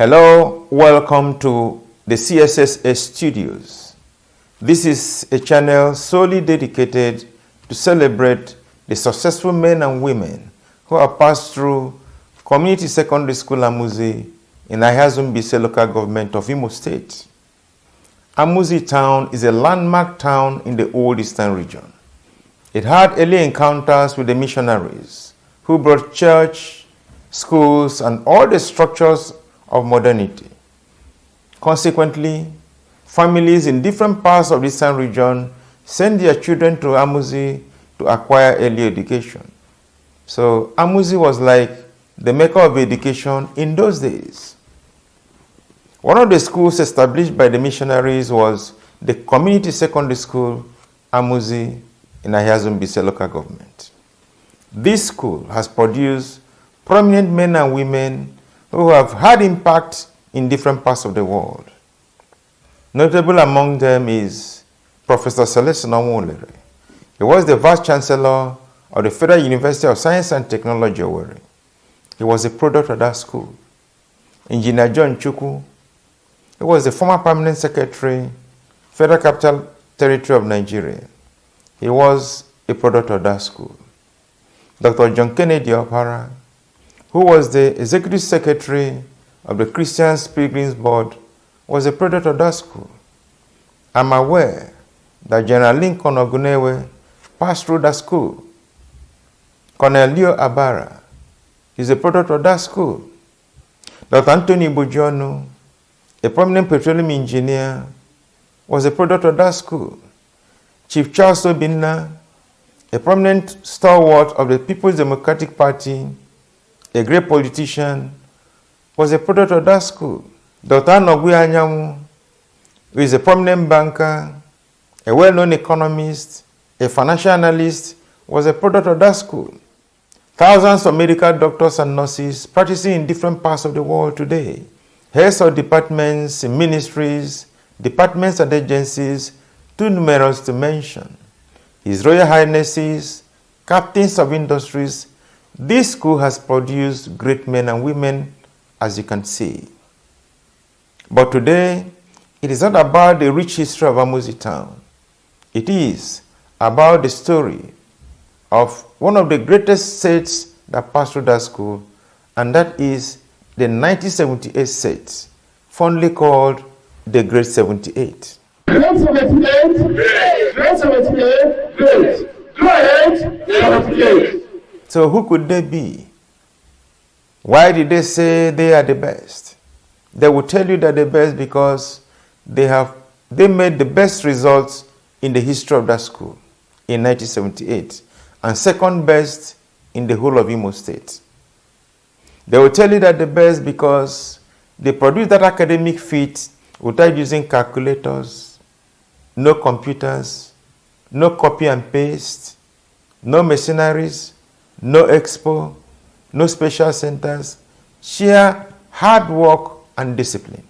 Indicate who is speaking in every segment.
Speaker 1: Hello, welcome to the CSSA Studios. This is a channel solely dedicated to celebrate the successful men and women who have passed through Community Secondary School Amuzi in Amuzi local government of Imo State. Amuzi town is a landmark town in the old eastern region. It had early encounters with the missionaries who brought church, schools, and all the structures of modernity. Consequently, families in different parts of the eastern region send their children to Amuzi to acquire early education. So Amuzi was like the mecca of education in those days. One of the schools established by the missionaries was the Community Secondary School Amuzi in Amuzi local government. This school has produced prominent men and women who have had impact in different parts of the world. Notable among them is Professor Celestin Omoolere. He was the Vice Chancellor of the Federal University of Science and Technology, Owerri. He was a product of that school. Engineer John Chukwu, he was the former Permanent Secretary, Federal Capital Territory of Nigeria. He was a product of that school. Dr. John Kennedy Opara, who was the Executive Secretary of the Christian Pilgrims Board, was a product of that school. I'm aware that General Lincoln Ogunewe passed through that school. Colonel Leo Abara is a product of that school. Dr. Anthony Bojonu, a prominent petroleum engineer, was a product of that school. Chief Charles Obinna, a prominent stalwart of the People's Democratic Party, a great politician, was a product of that school. Dr. Anogwi Anyanwu, who is a prominent banker, a well-known economist, a financial analyst, was a product of that school. Thousands of medical doctors and nurses practicing in different parts of the world today, heads of departments, ministries, departments and agencies, too numerous to mention. His Royal Highnesses, captains of industries. This school has produced great men and women, as you can see. But today, it is not about the rich history of Amuzi town. It is about the story of one of the greatest sets that passed through that school, and that is the 1978 set, fondly called the Great 78.
Speaker 2: Great 78, great! Great 78, great! Go ahead, 78!
Speaker 1: So who could they be? Why did they say they are the best? They will tell you that they're the best because they made the best results in the history of that school in 1978 and second best in the whole of Imo State. They will tell you that the best because they produced that academic feat without using calculators, no computers, no copy and paste, no machineries, no expo, no special centers, sheer hard work and discipline.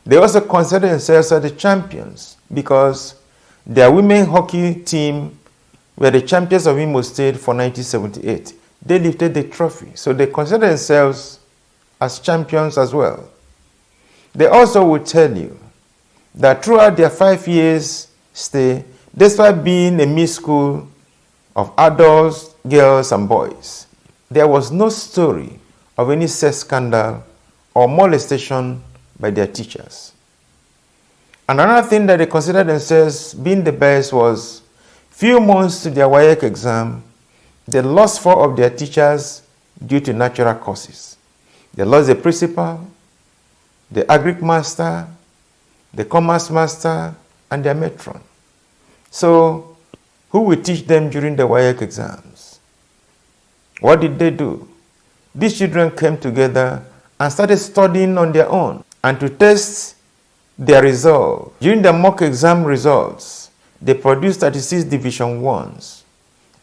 Speaker 1: They also consider themselves as the champions because their women hockey team were the champions of Imo State for 1978. They lifted the trophy, so they consider themselves as champions as well. They also will tell you that throughout their 5 years stay, despite being a mixed school of adults, girls, and boys, there was no story of any sex scandal or molestation by their teachers. Another thing that they considered themselves being the best was few months to their WAEC exam, they lost 4 of their teachers due to natural causes. They lost the principal, the agric master, the commerce master, and their matron. So, who will teach them during the WAEC exams? What did they do? These children came together and started studying on their own and to test their resolve. During the mock exam results, they produced 36 Division 1s.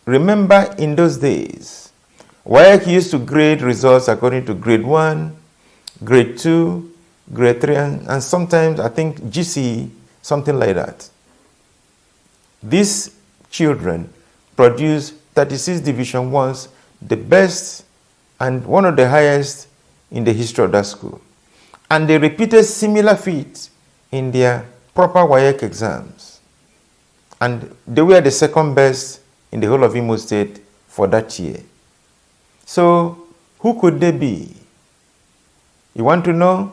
Speaker 1: Remember, in those days, WAEC used to grade results according to grade 1, grade 2, grade 3, and sometimes I think GCE, something like that. These children produced 36 Division 1s, the best and one of the highest in the history of that school. And they repeated similar feats in their proper WAEC exams. And they were the second best in the whole of Imo State for that year. So, who could they be? You want to know?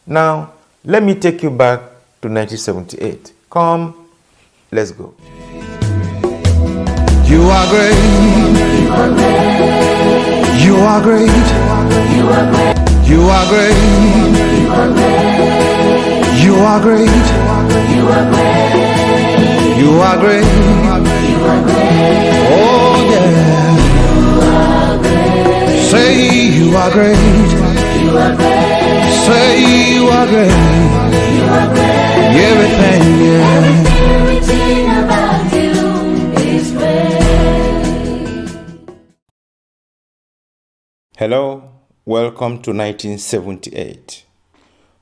Speaker 1: Now, let me take you back to 1978. Come, let's go.
Speaker 3: You are great. You are great. You are great. You are great. You are great. You are great. You are great. You are great. You are great. Oh yeah. You are great. Say you are great. You are great. Say you are great. You are great. Everything, yeah. Everything about you is great.
Speaker 1: Hello, welcome to 1978.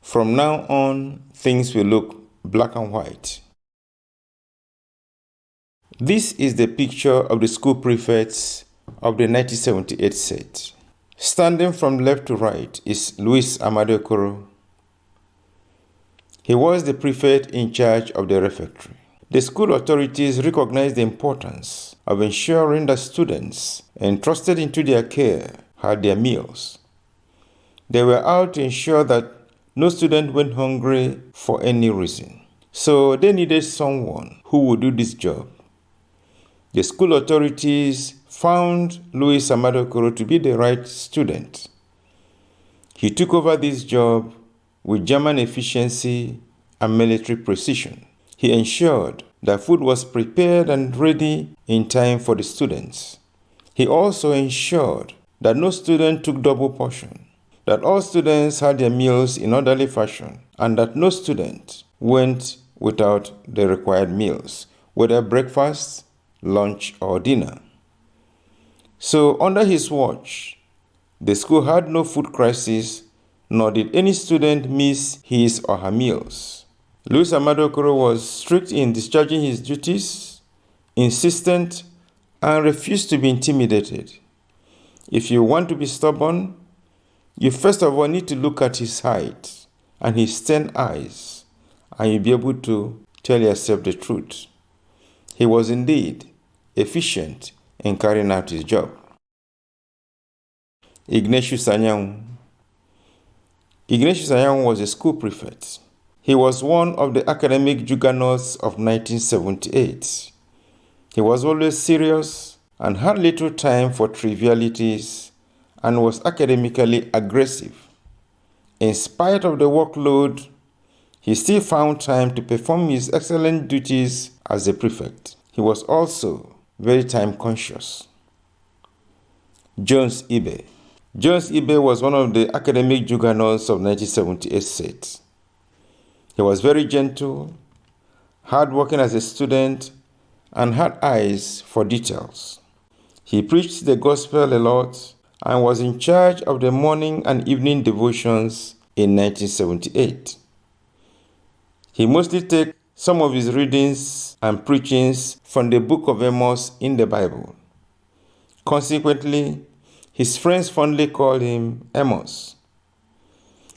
Speaker 1: From now on, things will look black and white. This is the picture of the school prefects of the 1978 set. Standing from left to right is Luis Amadokoro. He was the prefect in charge of the refectory. The school authorities recognized the importance of ensuring that students entrusted into their care had their meals. They were out to ensure that no student went hungry for any reason. So they needed someone who would do this job. The school authorities found Luis Amadokoro to be the right student. He took over this job with German efficiency and military precision. He ensured that food was prepared and ready in time for the students. He also ensured that no student took double portion, that all students had their meals in orderly fashion, and that no student went without the required meals, whether breakfast, lunch, or dinner. So, under his watch, the school had no food crisis, nor did any student miss his or her meals. Luis Amadokoro was strict in discharging his duties, insistent, and refused to be intimidated. If you want to be stubborn, you first of all need to look at his height and his stern eyes, and you'll be able to tell yourself the truth. He was indeed efficient in carrying out his job. Ignatius Anyang. Ignatius Anyang was a school prefect. He was one of the academic juggernauts of 1978. He was always serious and had little time for trivialities and was academically aggressive. In spite of the workload, he still found time to perform his excellent duties as a prefect. He was also very time conscious. Jones Ibe. Jones Ibe was one of the academic juggernauts of 1978 set. He was very gentle, hardworking as a student, and had eyes for details. He preached the gospel a lot and was in charge of the morning and evening devotions in 1978. He mostly took some of his readings and preachings from the book of Amos in the Bible. Consequently, his friends fondly called him Amos.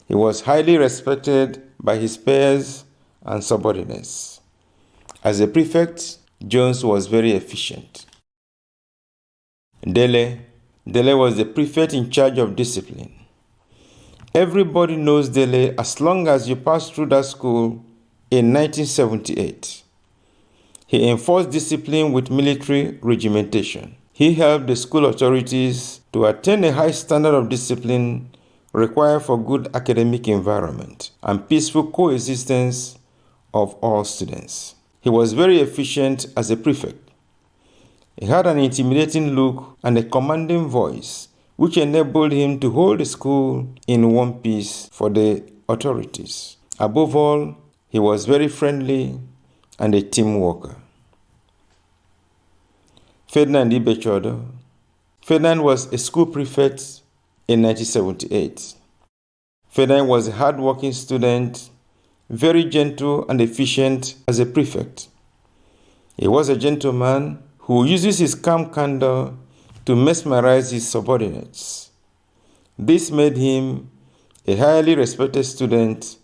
Speaker 1: He was highly respected by his peers and subordinates. As a prefect, Jones was very efficient. Dele was the prefect in charge of discipline. Everybody knows Dele as long as you pass through that school in 1978. He enforced discipline with military regimentation. He helped the school authorities to attain a high standard of discipline required for good academic environment and peaceful coexistence of all students. He was very efficient as a prefect. He had an intimidating look and a commanding voice, which enabled him to hold the school in one piece for the authorities. Above all, he was very friendly and a team worker. Ferdinand Ibechodo. Ferdinand was a school prefect in 1978. Ferdinand was a hard-working student, very gentle and efficient as a prefect. He was a gentleman who uses his calm candor to mesmerize his subordinates. This made him a highly respected student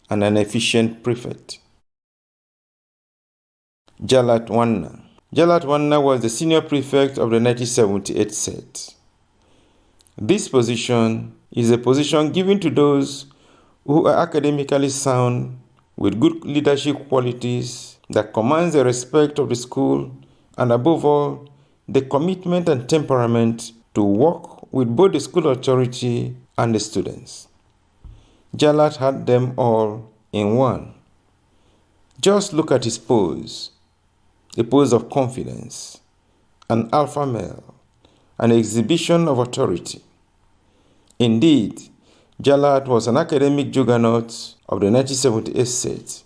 Speaker 1: and an efficient prefect. Jalat Wanna. Jalat Wanna was the senior prefect of the 1978 set. This position is a position given to those who are academically sound with good leadership qualities that commands the respect of the school and above all, the commitment and temperament to work with both the school authority and the students. Jalat had them all in one. Just look at his pose, a pose of confidence, an alpha male, an exhibition of authority. Indeed, Jalat was an academic juggernaut of the 1978 set,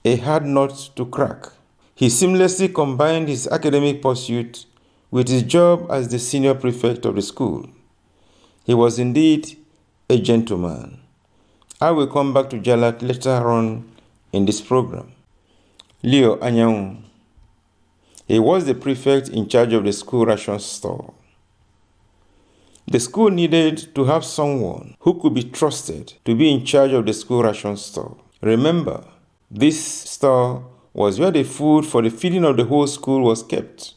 Speaker 1: a hard nut to crack. He seamlessly combined his academic pursuit with his job as the senior prefect of the school. He was indeed a gentleman. I will come back to Jalat later on in this program. Leo Anyang. He was the prefect in charge of the school ration store. The school needed to have someone who could be trusted to be in charge of the school ration store. Remember, this store was where the food for the feeding of the whole school was kept.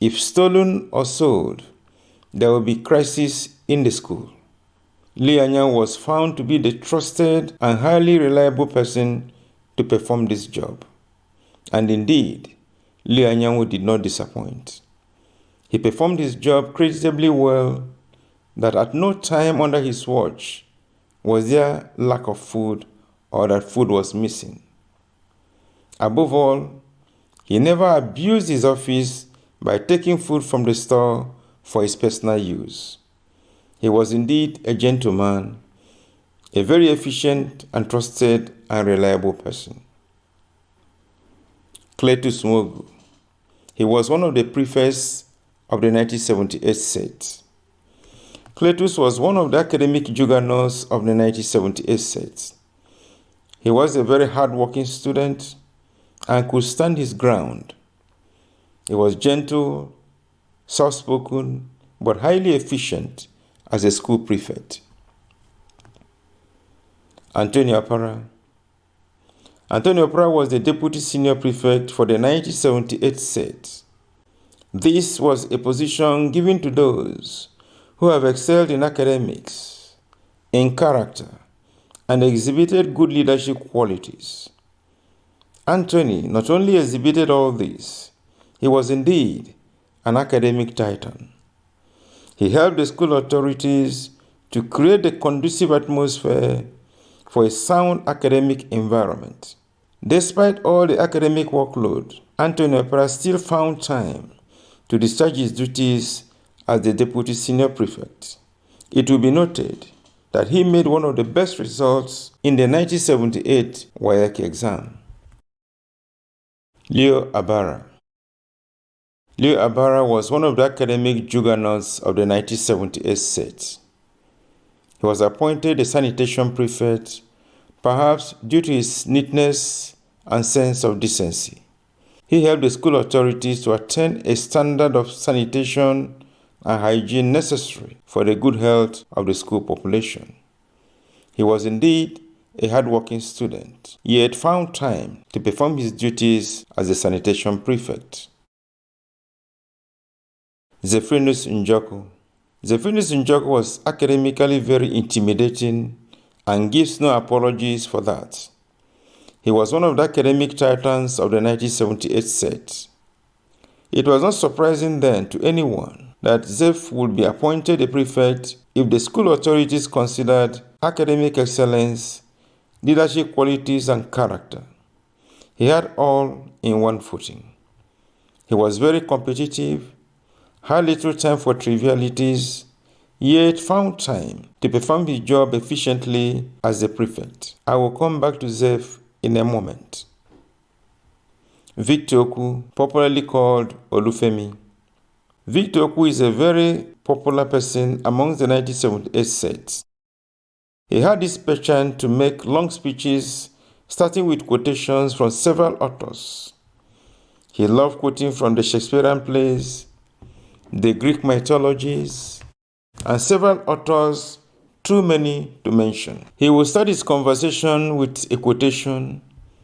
Speaker 1: If stolen or sold, there would be crisis in the school. Lee Anyang was found to be the trusted and highly reliable person to perform this job. And indeed, Lee Anyang did not disappoint. He performed his job creditably well, that at no time under his watch was there lack of food or that food was missing. Above all, he never abused his office by taking food from the store for his personal use. He was indeed a gentleman, a very efficient and trusted and reliable person. Cletus Mogu. He was one of the prefects of the 1978 set. Cletus was one of the academic juggernauts of the 1978 set. He was a very hard-working student and could stand his ground. He was gentle, soft-spoken, but highly efficient as a school prefect. Antonio Apara. Antonio Apara was the deputy senior prefect for the 1978 set. This was a position given to those who have excelled in academics, in character, and exhibited good leadership qualities. Anthony not only exhibited all this, he was indeed an academic titan. He helped the school authorities to create a conducive atmosphere for a sound academic environment. Despite all the academic workload, Anthony Opera still found time to discharge his duties as the deputy senior prefect. It will be noted that he made one of the best results in the 1978 WAEC exam. Leo Abara. Leo Abara was one of the academic juggernauts of the 1978 set. He was appointed a sanitation prefect, perhaps due to his neatness and sense of decency. He helped the school authorities to attain a standard of sanitation and hygiene necessary for the good health of the school population. He was indeed a hard-working student, yet found time to perform his duties as a sanitation prefect. Zephrinus Njoko. Zephrinus Njoko was academically very intimidating and gives no apologies for that. He was one of the academic titans of the 1978 set. It was not surprising then to anyone that Zeph would be appointed a prefect if the school authorities considered academic excellence, leadership qualities, and character. He had all in one footing. He was very competitive, had little time for trivialities, yet found time to perform his job efficiently as a prefect. I will come back to Zeph in a moment. Victor Oku, popularly called Olufemi. Victor Oku is a very popular person amongst the 1978 set. He had this penchant to make long speeches starting with quotations from several authors. He loved quoting from the Shakespearean plays, the Greek mythologies, and several authors too many to mention. He will start his conversation with a quotation,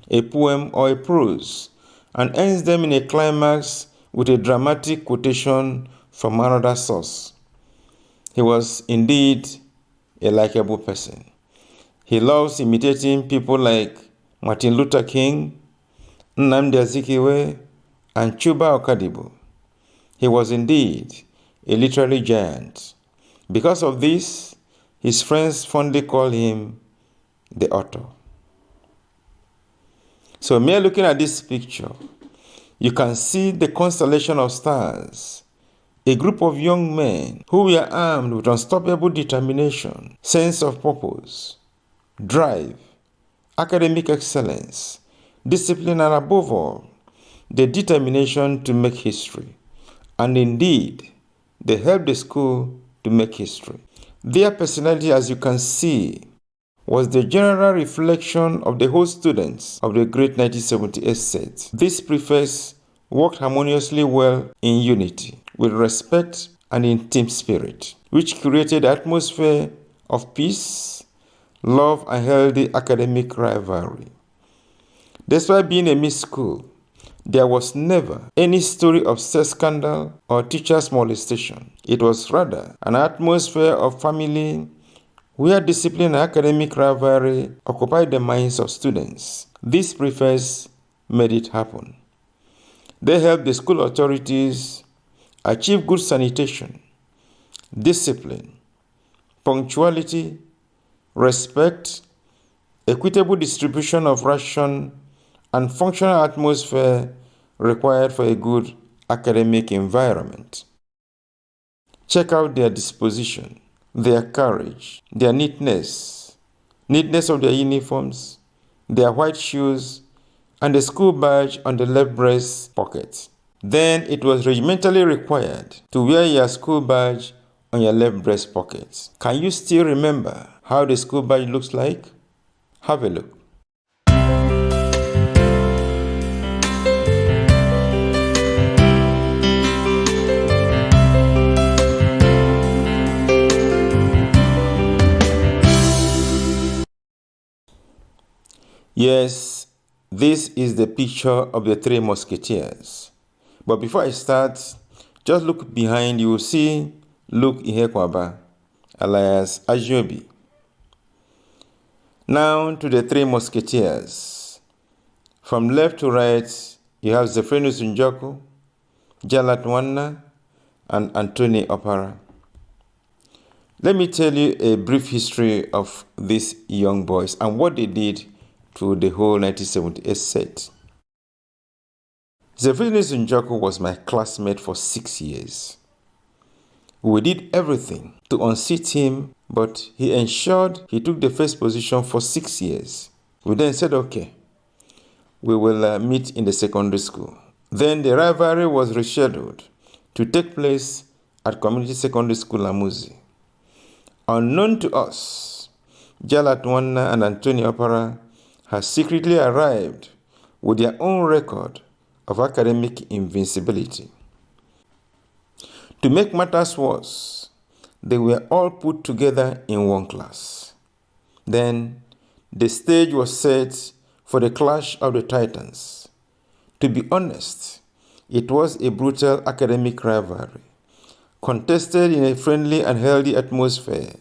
Speaker 1: a poem, or a prose, and ends them in a climax with a dramatic quotation from another source. He was indeed a likable person. He loves imitating people like Martin Luther King, Nnamdi Azikiwe, and Chuba Okadibo. He was indeed a literary giant. Because of this, his friends fondly call him the author. So, mere looking at this picture, you can see the constellation of stars, a group of young men who were armed with unstoppable determination, sense of purpose, drive, academic excellence, discipline, and above all, the determination to make history. And indeed, they helped the school to make history. Their personality, as you can see, was the general reflection of the whole students of the great 1978 set. These prefects worked harmoniously well in unity, with respect and in team spirit, which created an atmosphere of peace, love, and healthy academic rivalry. Despite being a mixed school, there was never any story of sex scandal or teachers' molestation. It was rather an atmosphere of family where discipline and academic rivalry occupied the minds of students. These prefects made it happen. They helped the school authorities achieve good sanitation, discipline, punctuality, respect, equitable distribution of ration, and functional atmosphere required for a good academic environment. Check out their disposition, their courage, their neatness of their uniforms, their white shoes, and the school badge on the left breast pocket. Then it was regimentally required to wear your school badge on your left breast pocket. Can you still remember how the school badge looks like? Have a look. Yes, this is the picture of the three musketeers. But before I start, just look behind. You will see Luke Ihekwaba, alias Ajobi. Now to the three musketeers. From left to right, you have Zephyrinus Njoku, Jalat Nwanna, and Anthony Opara. Let me tell you a brief history of these young boys and what they did to the whole 1978 set. Zephyrinus Njoku was my classmate for 6 years. We did everything to unseat him, but he ensured he took the first position for 6 years. We then said, okay, we will meet in the secondary school. Then the rivalry was rescheduled to take place at Community Secondary School Amuzi. Unknown to us, Jalat Nwanna and Anthony Opara had secretly arrived with their own record of academic invincibility. To make matters worse, they were all put together in one class. Then, the stage was set for the clash of the titans. To be honest, it was a brutal academic rivalry, contested in a friendly and healthy atmosphere,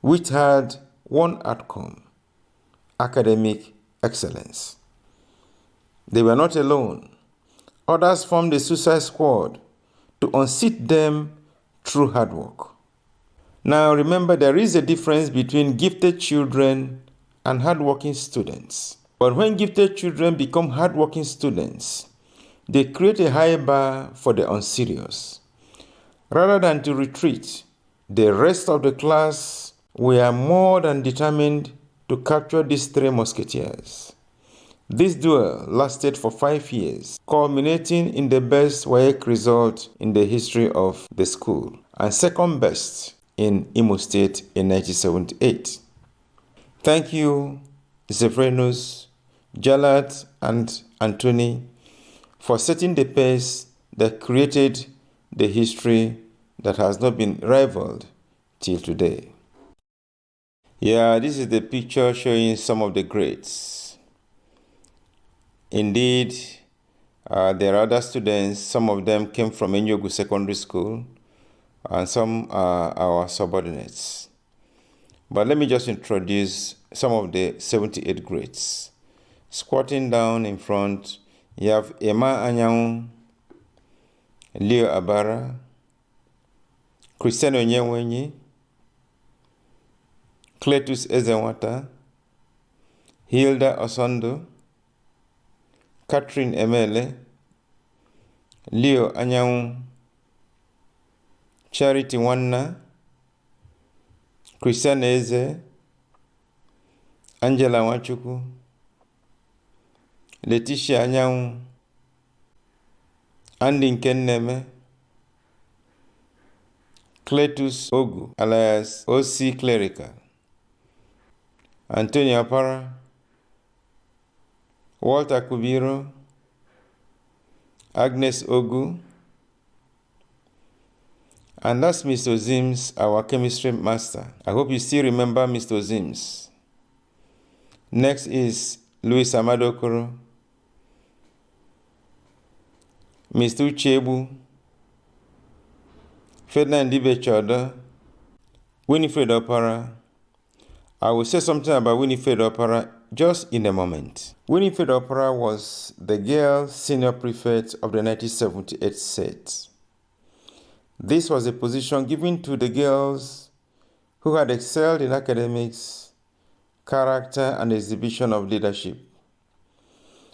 Speaker 1: which had one outcome: academic excellence. They were not alone. Others formed a suicide squad to unseat them through hard work. Now remember, there is a difference between gifted children and hardworking students. But when gifted children become hardworking students, they create a high bar for the unserious. Rather than to retreat, the rest of the class were more than determined to capture these three musketeers. This duel lasted for 5 years, culminating in the best WAEC result in the history of the school, and second best in Imo State in 1978. Thank you, Zephyrinus, Jalat, and Anthony, for setting the pace that created the history that has not been rivaled till today. Yeah, this is the picture showing some of the greats. Indeed, there are other students. Some of them came from Enyogu Secondary School, and some are our subordinates. But let me just introduce some of the 78 greats. Squatting down in front, you have Emma Anyang, Leo Abara, Christian Onyewenyi, Cletus Ezenwata, Hilda Osondo, Catherine Emele, Leo Anyang, Charity Wanna, Christian Eze, Angela Wachuku, Letitia Anyang, Andy Nkenneme, Cletus Ogu, alias OC Clerical, Antonio Apara, Walter Kubiro, Agnes Ogu, and that's Mr. Zims, our chemistry master. I hope you still remember Mr. Zims. Next is Louis Amadokoro, Mr. Uchebu, Ferdinand Dibechoda, Winifred Opara. I will say something about Winifred Opara just in a moment. Winifred Opara was the girl senior prefect of the 1978 set. This was a position given to the girls who had excelled in academics, character, and exhibition of leadership.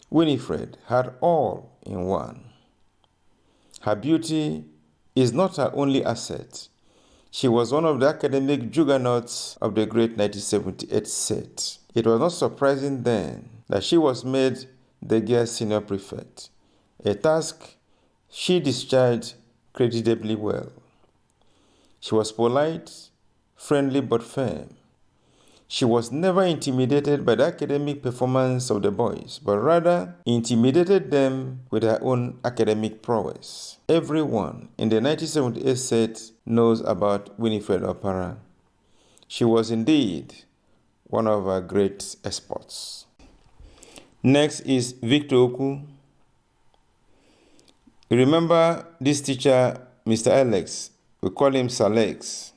Speaker 1: Winifred had all in one. Her beauty is not her only asset. She was one of the academic juggernauts of the great 1978 set. It was not surprising then that she was made the girl senior prefect, a task she discharged creditably well. She was polite, friendly, but firm. She was never intimidated by the academic performance of the boys, but rather intimidated them with her own academic prowess. Everyone in the 1978 set knows about Winifred Opara. She was indeed one of our great experts. Next is Victor Oku. You remember this teacher, Mr. Alex? We call him Salex.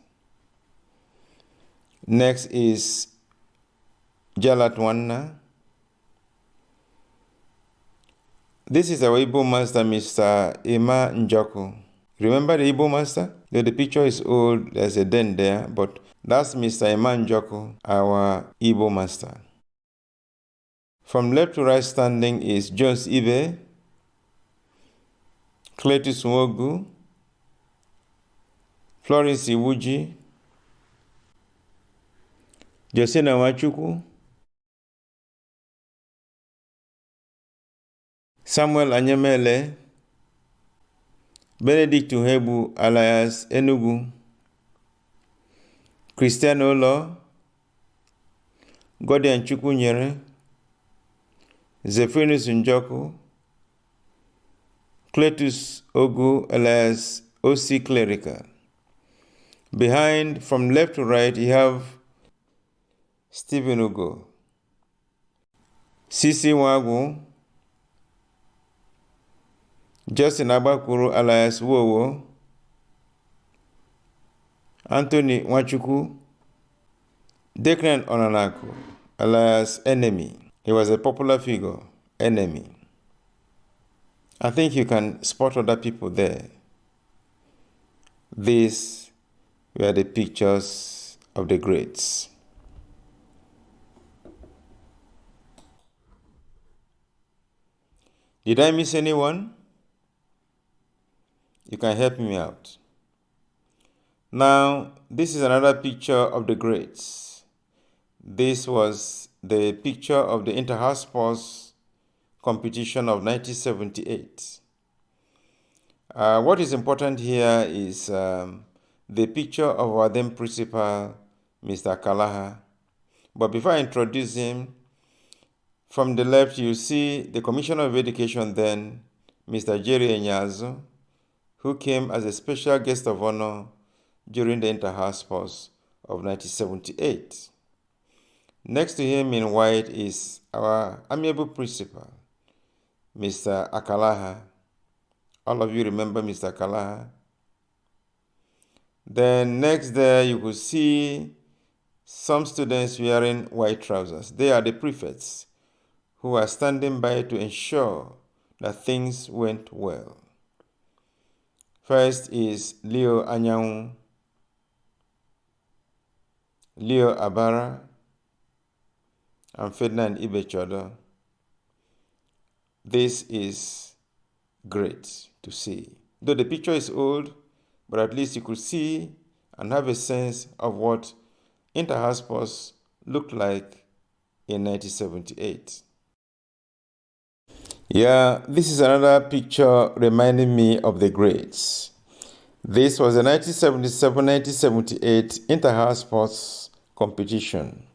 Speaker 1: Next is Jalat Wanna. This is our Igbo master, Mr. Emma Njoko. Remember the Igbo master? The picture is old, there's a dent there, but that's Mr. Emma Njoko, our Igbo master. From left to right standing is Jones Ibe, Cletus Nwogu, Florence Iwuji, Josena Wachuku, Samuel Anyemele, Benedict Uhebu alias Enugu, Christian Olo, Godian Chukwunyere, Zephyrinus Njoku, Cletus Ogu alias OC Clerical. Behind, from left to right, you have Stephen Ugo, Sisi Wagu, Justin Abakuru alias Wowo, Anthony Wachuku, Declan Onanaku alias Enemy. He was a popular figure, Enemy. I think you can spot other people there. These were the pictures of the greats. Did I miss anyone? You can help me out. Now, this is another picture of the greats. This was the picture of the Inter-House Sports competition of 1978. What is important here is the picture of our then principal, Mr. Kalaha. But before I introduce him, from the left you see the Commissioner of Education then, Mr. Jerry Enyazo, who came as a special guest of honor during the Inter-House Sports of 1978. Next to him in white is our amiable principal, Mr. Akalaha. All of you remember Mr. Akalaha. Then next there you could see some students wearing white trousers. They are the prefects who are standing by to ensure that things went well. First is Leo Anyang, Leo Abara, and Ferdinand Ibechodo. This is great to see. Though the picture is old, but at least you could see and have a sense of what inter-house sports looked like in 1978. Yeah, this is another picture reminding me of the greats. This was the 1977-1978 inter-house sports competition.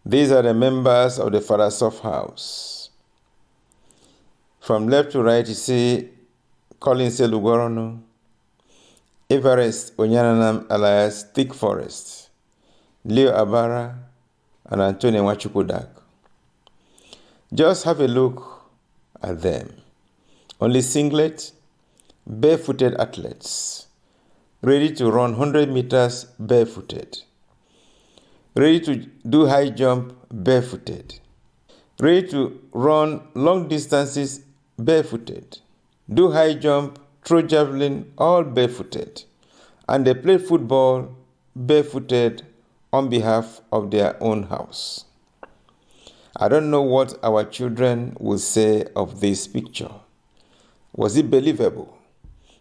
Speaker 1: These are the members of the Fathers of House. From left to right, you see Collins Lugorono, Everest Onyananam alias Thick Forest, Leo Abara, and Antonio Wachukudak. Just have a look at them. Only singlet, barefooted athletes, ready to run 100 meters barefooted, ready to do high jump barefooted, ready to run long distances barefooted, do high jump, throw javelin, all barefooted, and they play football barefooted on behalf of their own house. I don't know what our children will say of this picture. Was it believable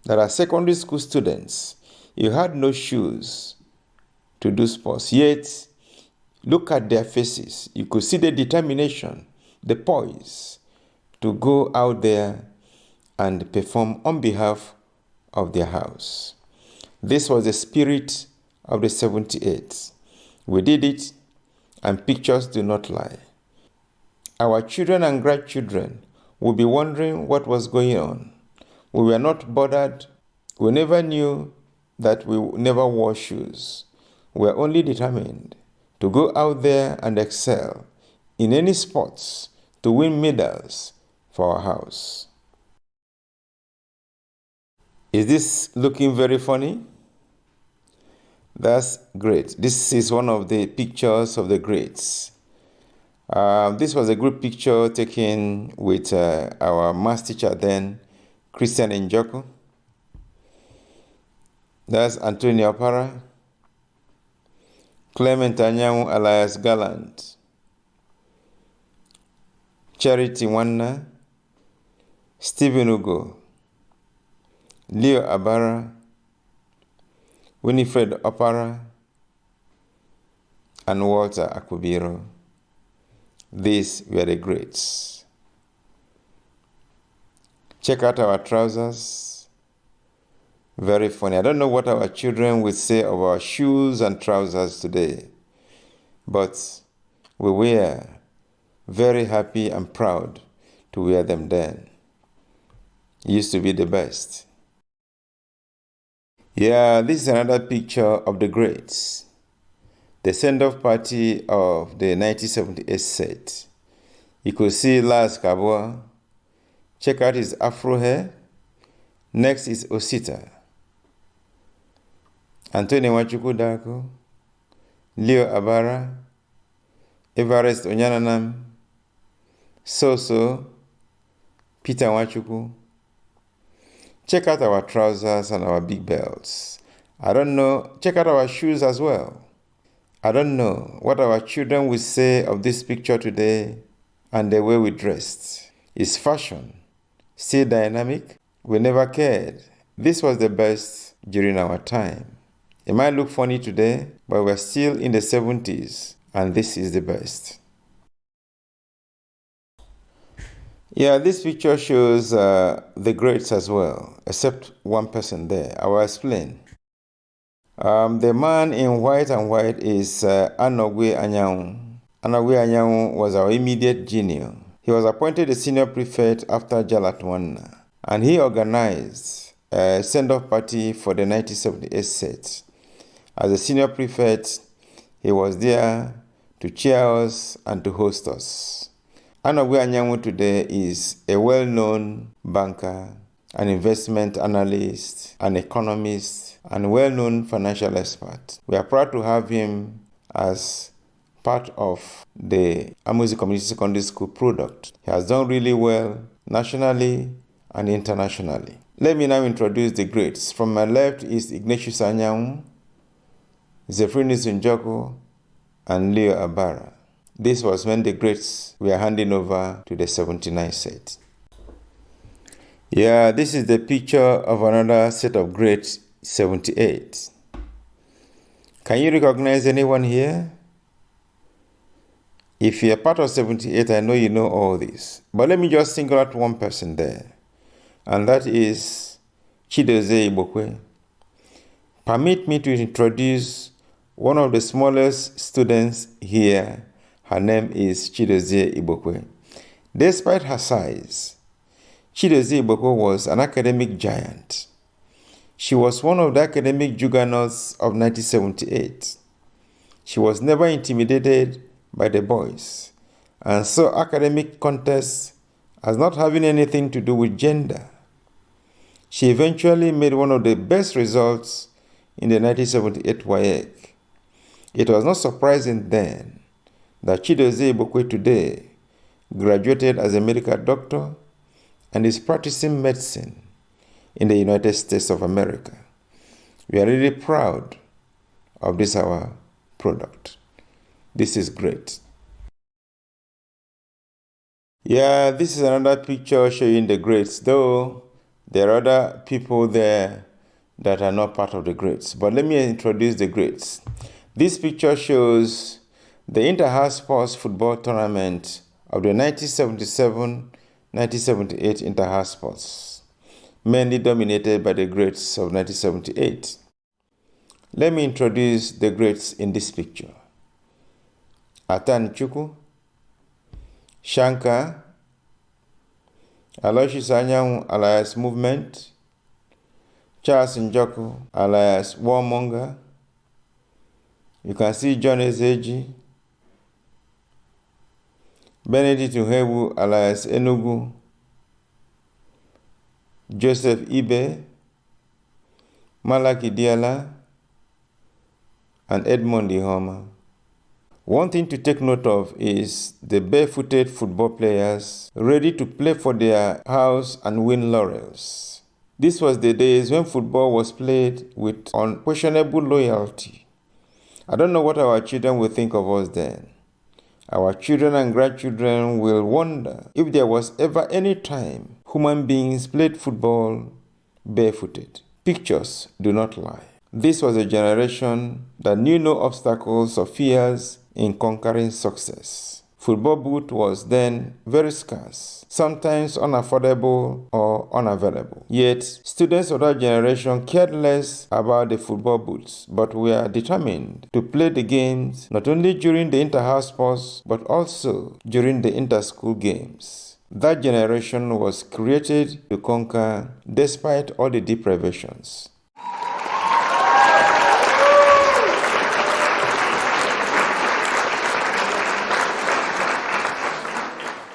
Speaker 1: that as secondary school students, you had no shoes to do sports, yet look at their faces. You could see the determination, the poise to go out there and perform on behalf of their house. This was the spirit of the 78. We did it, and pictures do not lie. Our children and grandchildren will be wondering what was going on. We were not bothered. We never knew that we never wore shoes. We were only determined to go out there and excel in any sports to win medals for our house. Is this looking very funny? That's great. This is one of the pictures of the greats. This was a group picture taken with our math teacher then, Christian Njoko. That's Antonio Opara, Clement Anyang alias Gallant, Charity Wanna, Stephen Ugo, Leo Abara, Winifred Opara, and Walter Akubiro. These were the greats. Check out our trousers. Very funny. I don't know what our children will say of our shoes and trousers today, but we were very happy and proud to wear them then. It used to be the best. Yeah, this is another picture of the greats. The send-off party of the 1978 set. You could see Lars Kabua. Check out his afro hair. Next is Osita, Antonio Wachukudako, Leo Abara, Everest Onyananam, Soso, Peter Wachuku. Check out our trousers and our big belts. I don't know. Check out our shoes as well. I don't know what our children will say of this picture today and the way we dressed. Is fashion still dynamic? We never cared. This was the best during our time. It might look funny today, but we're still in the 70s, and this is the best. Yeah, this picture shows the greats as well, except one person there. I will explain. The man in white and white is Anogwe Anyang. Anogwe Anyang was our immediate junior. He was appointed the senior prefect after Jalatwana, and he organized a send-off party for the 1978 set. As a senior prefect, he was there to cheer us and to host us. Anogwe Anyanwu today is a well-known banker, an investment analyst, an economist, and well-known financial expert. We are proud to have him as part of the Amuzi Community Secondary School product. He has done really well nationally and internationally. Let me now introduce the greats. From my left is Ignatius Anyanwu, Zephrinus Njoko, and Leo Abara. This was when the greats were handing over to the 79 set. Yeah, this is the picture of another set of greats, 78. Can you recognize anyone here? If you're part of 78, I know you know all this. But let me just single out one person there. And that is Chidozie Ibokwe. Permit me to introduce one of the smallest students here. Her name is Chidozie Ibokwe. Despite her size, Chidozie Ibokwe was an academic giant. She was one of the academic juggernauts of 1978. She was never intimidated by the boys, and saw academic contests as not having anything to do with gender. She eventually made one of the best results in the 1978 WAEC. It was not surprising then that Chidozie Ibokwe today graduated as a medical doctor and is practicing medicine in the United States of America. We are really proud of this our product. This is great. Yeah, this is another picture showing the greats, though there are other people there that are not part of the greats. But let me introduce the greats. This picture shows the Inter-House Sports Football Tournament of the 1977-1978 Inter-House Sports, mainly dominated by the greats of 1978. Let me introduce the greats in this picture. Atan Chukwu, Shankar, Aloysius Anyanwu alias Movement, Charles Njoko alias Warmonger. You can see John Ezeji, Benedict Uhewu alias Enugu, Joseph Ibe, Malaki Diala, and Edmond Ihoma. One thing to take note of is the barefooted football players ready to play for their house and win laurels. This was the days when football was played with unquestionable loyalty. I don't know what our children will think of us then. Our children and grandchildren will wonder if there was ever any time human beings played football barefooted. Pictures do not lie. This was a generation that knew no obstacles or fears in conquering success. Football boot was then very scarce, sometimes unaffordable or unavailable. Yet, students of that generation cared less about the football boots, but were determined to play the games not only during the inter-house sports, but also during the inter-school games. That generation was created to conquer despite all the deprivations.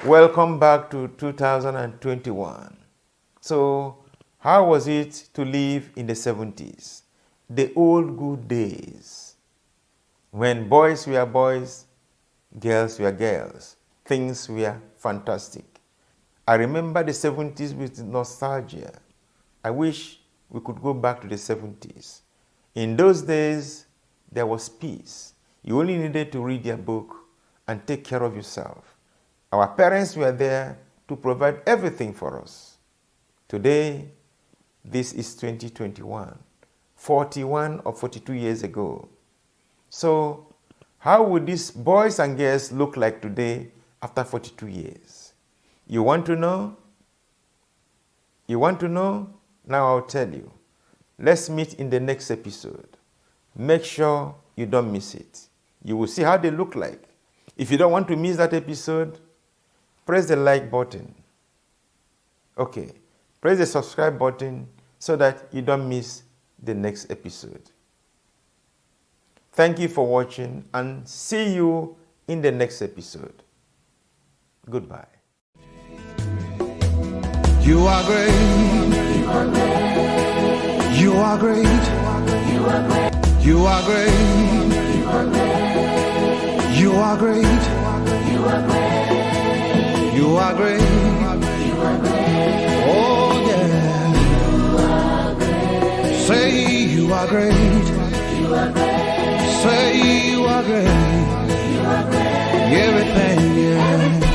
Speaker 1: Welcome back to 2021. So, how was it to live in the 70s? The old good days, when boys were boys, girls were girls. Things were fantastic. I remember the 70s with nostalgia. I wish we could go back to the 70s. In those days, there was peace. You only needed to read your book and take care of yourself. Our parents were there to provide everything for us. Today, this is 2021, 41 or 42 years ago. So, how would these boys and girls look like today after 42 years? You want to know? You want to know? Now I'll tell you. Let's meet in the next episode. Make sure you don't miss it. You will see how they look like. If you don't want to miss that episode, press the like button. Okay, press the subscribe button so that you don't miss the next episode. Thank you for watching and see you in the next episode. Goodbye.
Speaker 3: You are great. You are great. You are great. You are great. You are great. You are great. Oh yeah. Say you are great. Say you are great. Everything, yeah.